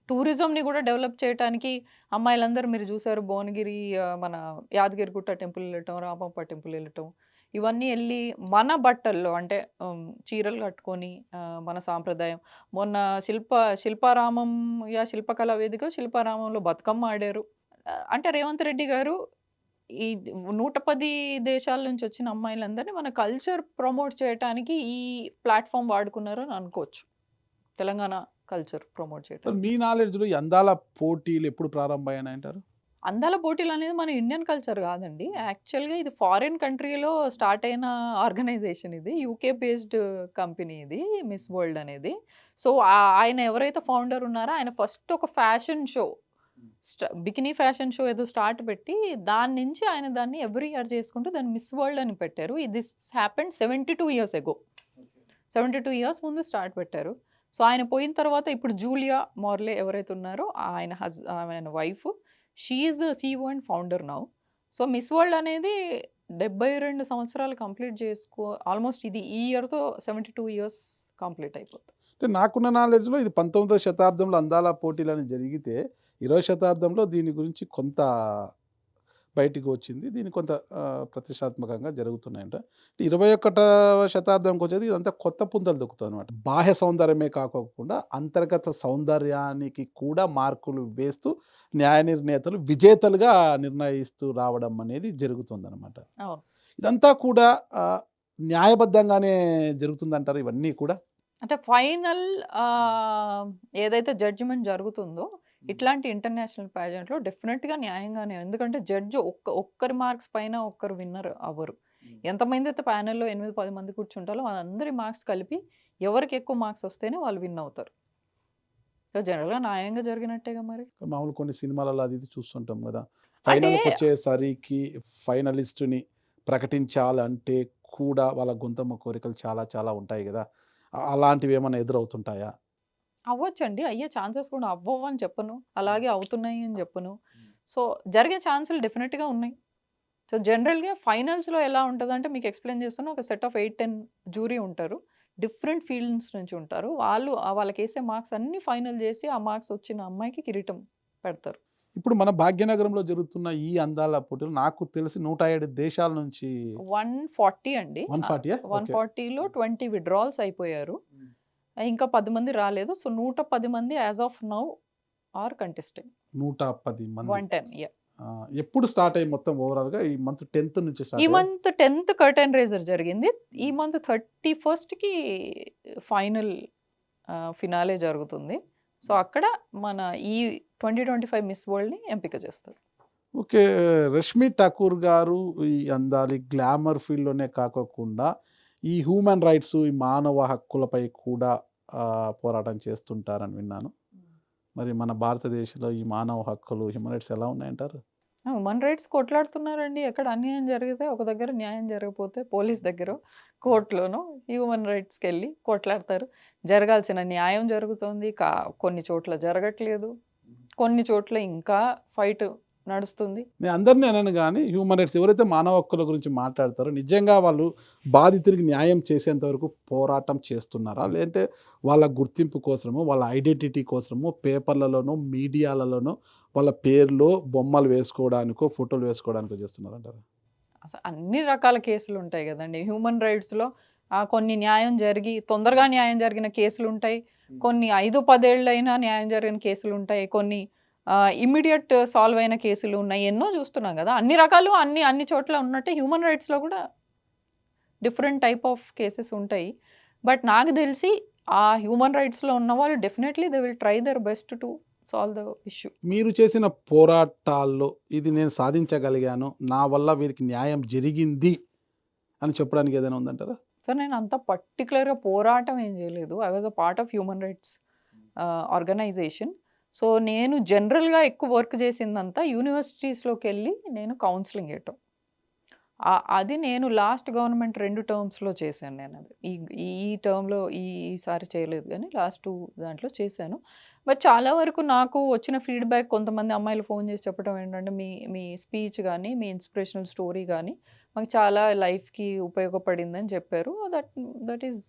టూరిజంని కూడా డెవలప్ చేయటానికి అమ్మాయిలందరూ మీరు చూసారు భువనగిరి మన యాదగిరిగుట్ట టెంపుల్ వెళ్ళటం, రామప్ప టెంపుల్ వెళ్ళటం. ఇవన్నీ ఎళ్లి మన బట్టల్లో అంటే చీరలు కట్టుకొని మన సాంప్రదాయం. మొన్న శిల్పారామం శిల్పకళా వేదిక శిల్పారామంలో బతుకమ్మ ఆడారు. అంటే రేవంత్ రెడ్డి గారు ఈ 110 దేశాల నుంచి వచ్చిన అమ్మాయిలందరినీ మన కల్చర్ ప్రమోట్ చేయటానికి ఈ ప్లాట్‌ఫార్మ్ వాడుకున్నారు అని అనుకోవచ్చు. తెలంగాణ కల్చర్ ప్రమోట్ మరి చేయటానికి. మీ నాలెడ్జ్‌లో ఈ అందాల పోటీలు ఎప్పుడు ప్రారంభమయ్యాయంటారు? అందాల పోటీలనేది మన ఇండియన్ కల్చర్ కాదండి. యాక్చువల్‌గా ఇది ఫారిన్ కంట్రీలో స్టార్ట్ అయిన ఆర్గనైజేషన్ ఇది. యూకే బేస్డ్ కంపెనీ ఇది మిస్ వరల్డ్ అనేది. సో, ఆయన ఎవరైతే ఫౌండర్ ఉన్నారో ఆయన ఫస్ట్ ఒక fashion show bikini fashion show ఏదో స్టార్ట్ పెట్టి దాని నుంచి ఆయన దాన్ని ఎవ్రీ ఇయర్ చేసుకుంటూ దాన్ని మిస్ వరల్డ్ అని పెట్టారు. This happened 72 years ago. 72 years ముందు స్టార్ట్ పెట్టారు. సో, ఆయన పోయిన తర్వాత ఇప్పుడు జూలియా మోర్లే ఎవరైతే ఉన్నారో ఆయన wife she is the CEO and founder now. So, miss world అనేది 72 సంవత్సరాలు కంప్లీట్ ఆల్మోస్ట్ ఇది ఈ ఇయర్‌తో 72 ఇయర్స్ కంప్లీట్ అయిపోతుంది. అంటే నాకున్న నాలెడ్జ్‌లో ఇది 19వ శతాబ్దంలో అందాల పోటీలని జరిగితే 20వ శతాబ్దంలో దీని గురించి కొంత బయటికి వచ్చింది. దీన్ని కొంత ప్రతిష్టాత్మకంగా జరుగుతున్నాయంట. 21వ శతాబ్దంకి వచ్చేది ఇదంతా కొత్త పుంతలు తొక్కుతుందనమాట. బాహ్య సౌందర్యమే కాకోకుండా అంతర్గత సౌందర్యానికి కూడా మార్కులు వేస్తూ న్యాయ నిర్ణేతలు విజేతలుగా నిర్ణయిస్తూ రావడం అనేది జరుగుతుందనమాట. అవును. ఇదంతా కూడా న్యాయబద్ధంగానే జరుగుతుందంటారు ఇవన్నీ కూడా? అంటే ఫైనల్ ఏదైతే జడ్జిమెంట్ జరుగుతుందో ఇట్లాంటి ఇంటర్నేషనల్ ప్యాజెంట్‌లో డెఫినిట్‌గా న్యాయంగానే. ఎందుకంటే జడ్జ్ ఒక్కరి మార్క్స్ పైన ఒక్కరు విన్నర్ అవ్వరు. ఎంతమంది అయితే ప్యానెల్‌లో 8, 10 మంది కూర్చుంటారో వాళ్ళందరి మార్క్స్ కలిపి ఎవరికి ఎక్కువ మార్క్స్ వస్తేనే వాళ్ళు విన్ అవుతారు. సో, జనరల్‌గా న్యాయంగా జరిగినట్టేగా మరి. మామూలు కొన్ని సినిమాలలో అది ఇది చూస్తుంటాం కదా! అంటే ఫైనల్‌కొచ్చేసరికి ఫైనలిస్ట్‌ని ప్రకటించాలంటే కూడా వాళ్ళ గొంతమ్మ కోరికలు చాలా చాలా ఉంటాయి గదా! అలాంటివి ఏమన్నా ఎదురవుతుంటాయా? అవ్వొచ్చండి. అయ్యే ఛాన్సెస్ కూడా అవ్వవని చెప్పను. అలాగే అవుతున్నాయి అని చెప్పను. సో, జరిగే ఛాన్సులు డెఫినిట్‌గా ఉన్నాయి. సో, జనరల్‌గా ఫైనల్స్‌లో ఎలా ఉంటదంటే మీకు ఎక్స్‌ప్లెయిన్ చేస్తున్నా ఒక సెట్ ఆఫ్ 8, 10 జ్యూరీ ఉంటారు. డిఫరెంట్ ఫీల్డ్స్ నుంచి ఉంటారు. వాళ్ళకేసే మార్క్స్ అన్నీ ఫైనల్ చేసి ఆ మార్క్స్ వచ్చిన అమ్మాయికి కిరీటం పెడతారు. ఇప్పుడు మన భాగ్యనగరంలో జరుగుతున్న ఈ అందాల పోటీలు నాకు తెలిసి 107 దేశాల నుంచి 140 అండి. 140యా? ఓకే. 140లో 20 విత్‌డ్రాల్స్ అయిపోయారు. ఇంకా 10 మంది రాలేదు. సో, 110 మంది as of now are contesting. 110 మంది. 110 ఎప్పుడు స్టార్ట్ అయ్యి మొత్తం ఓవరాల్‌గా ఈ మంత్ 10th నుంచి ఈ స్టార్ట్ అయ్యాయా? మంత్ 10th కర్టెన్ రైజర్ జరిగింది. ఈ మంత్ 31కి ఫైనల్ ఫినాలే జరుగుతుంది. సో, అక్కడ మన ఈ 2025 మిస్ వరల్డ్‌ని ఎంపిక చేస్తారు. ఓకే. రష్మి ఠాకూర్ గారు ఈ అందాలి గ్లామర్ ఫీల్డ్‌లోనే కాకోకుండా ఈ హ్యూమన్ రైట్స్, ఈ మానవ హక్కులపై కూడా పోరాటం చేస్తుంటారని విన్నాను. మరి మన భారతదేశంలో ఈ మానవ హక్కులు, హ్యూమన్ రైట్స్ ఎలా ఉన్నాయంటారు? Human rights కొట్లాడుతున్నారండి. ఎక్కడ అన్యాయం జరిగితే ఒక దగ్గర న్యాయం జరగకపోతే పోలీస్ దగ్గరో, కోర్ట్‌లోనో హ్యూమన్ రైట్స్‌కెళ్ళి కొట్లాడతారు. జరగాల్సిన న్యాయం జరుగుతోంది. కొన్ని చోట్ల జరగట్లేదు. కొన్ని చోట్ల ఇంకా ఫైట్ నడుస్తుంది. నేను అందరిని అనను గానీ, హ్యూమన్ రైట్స్ ఎవరైతే మానవ హక్కుల గురించి మాట్లాడతారో, నిజంగా వాళ్ళు బాధితునికి న్యాయం చేసేంత వరకు పోరాటం చేస్తున్నారా? లేదంటే వాళ్ళ గుర్తింపు కోసమో, వాళ్ళ ఐడెంటిటీ కోసమో, పేపర్‌లలోనో, మీడియాలలోనో వాళ్ళ పేర్లో బొమ్మలు వేసుకోవడానికో, ఫోటోలు వేసుకోవడానికో చేస్తున్నారంటారా? అన్ని రకాల కేసులుంటాయి గదండీ! హ్యూమన్ రైట్స్‌లో కొన్ని న్యాయం జరిగి తొందరగా న్యాయం జరిగిన కేసులుంటాయి. కొన్ని 5, 10 ఏళ్లైనా న్యాయం జరిగిన కేసులుంటాయి. కొన్ని ఇమ్మీడియేట్ సాల్వ్ అయిన కేసులున్నాయి. ఎన్నో జూస్తున్నాం గదా! అన్ని రకాలు అన్ని చోట్ల ఉన్నట్టే హ్యూమన్ రైట్స్‌లో గూడా డిఫరెంట్ టైప్ ఆఫ్ కేసెస్ ఉంటాయి. బట్ నాకు దెలిసి ఆ హ్యూమన్ రైట్స్‌లో ఉన్నవాళ్ళు definitely they will try their best to solve the issue. మీరు చేసిన పోరాటాల్లో ఇది నేను సాధించగలిగాను, నా వల్ల వీరికి న్యాయం జరిగింది అని చెప్పడానికి ఏదైనా ఉందంటారా? సో, నేనంత పర్టిక్యులర్‌గా పోరాటం ఏం జేయలేదు. I was a part of human rights organisation. So, నేను జనరల్‌గా ఎక్కువ వర్క్ జేసిందంతా యూనివర్సిటీస్‌లోకెళ్ళి నేను కౌన్సెలింగ్ ఇయ్యటం. అది నేను లాస్ట్ గవర్నమెంట్ 2 టర్మ్స్‌లో చేశాను నేనది. ఈ ఈ టర్మ్‌లో ఈసారి చేయలేదు గానీ లాస్ట్ 2 దాంట్లో చేశాను. బట్ చాలా వరకు నాకు వచ్చిన ఫీడ్‌బ్యాక్ కొంతమంది అమ్మాయిలు ఫోన్ చేసి చెప్పడం ఏంటంటే, మీ మీ స్పీచ్ గానీ, మీ ఇన్స్‌పిరేషనల్ స్టోరీ గానీ మాకు చాలా లైఫ్‌కి ఉపయోగపడిందని చెప్పారు. That is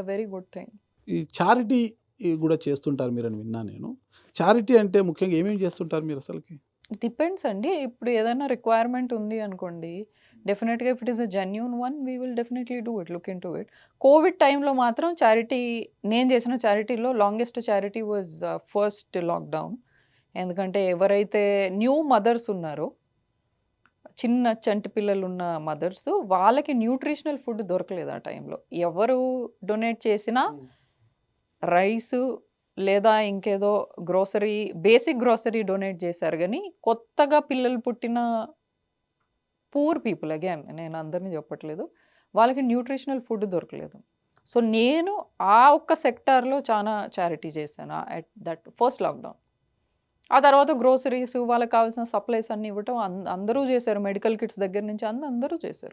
very good thing. ఈ చారిటీ గూడా చేస్తుంటారు మీరని విన్నా నేను. చారిటీ అంటే ముఖ్యంగా ఏమేమి చేస్తుంటారు మీరసలకి? డిపెండ్స్ అండి. ఇప్పుడు ఏదైనా రిక్వైర్మెంట్ ఉంది అనుకోండి, డెఫినిట్‌గా if it is a genuine one we will definitely do it. Look into it. Covid టైమ్‌లో మాత్రం నేను చేసిన చారిటీలో longest charity was first lockdown. ఎందుకంటే ఎవరైతే న్యూ మదర్స్ ఉన్నారో, చిన్న చంటి పిల్లలున్న మదర్స్ వాళ్ళకి న్యూట్రిషనల్ ఫుడ్ దొరకలేదు ఆ టైంలో. ఎవరు డొనేట్ చేసినా రైసు లేదా ఇంకేదో బేసిక్ గ్రోసరీ డొనేట్ చేశారు గానీ, కొత్తగా పిల్లలు పుట్టిన పూర్ పీపుల్ అగైన్ నేను అందరిని చెప్పట్లేదు. వాళ్ళకి న్యూట్రిషనల్ ఫుడ్ దొరకలేదు. సో, నేను ఆ ఒక్క సెక్టార్‌లో చానా చారిటీ చేశాను. At that first lockdown. ఆ తర్వాత గ్రోసరీస్ వాళ్ళకి కావాల్సిన సప్లైస్ అన్నీ ఇవ్వటం అందరూ చేశారు. మెడికల్ కిట్స్ దగ్గర నుంచి అందరూ చేశారు.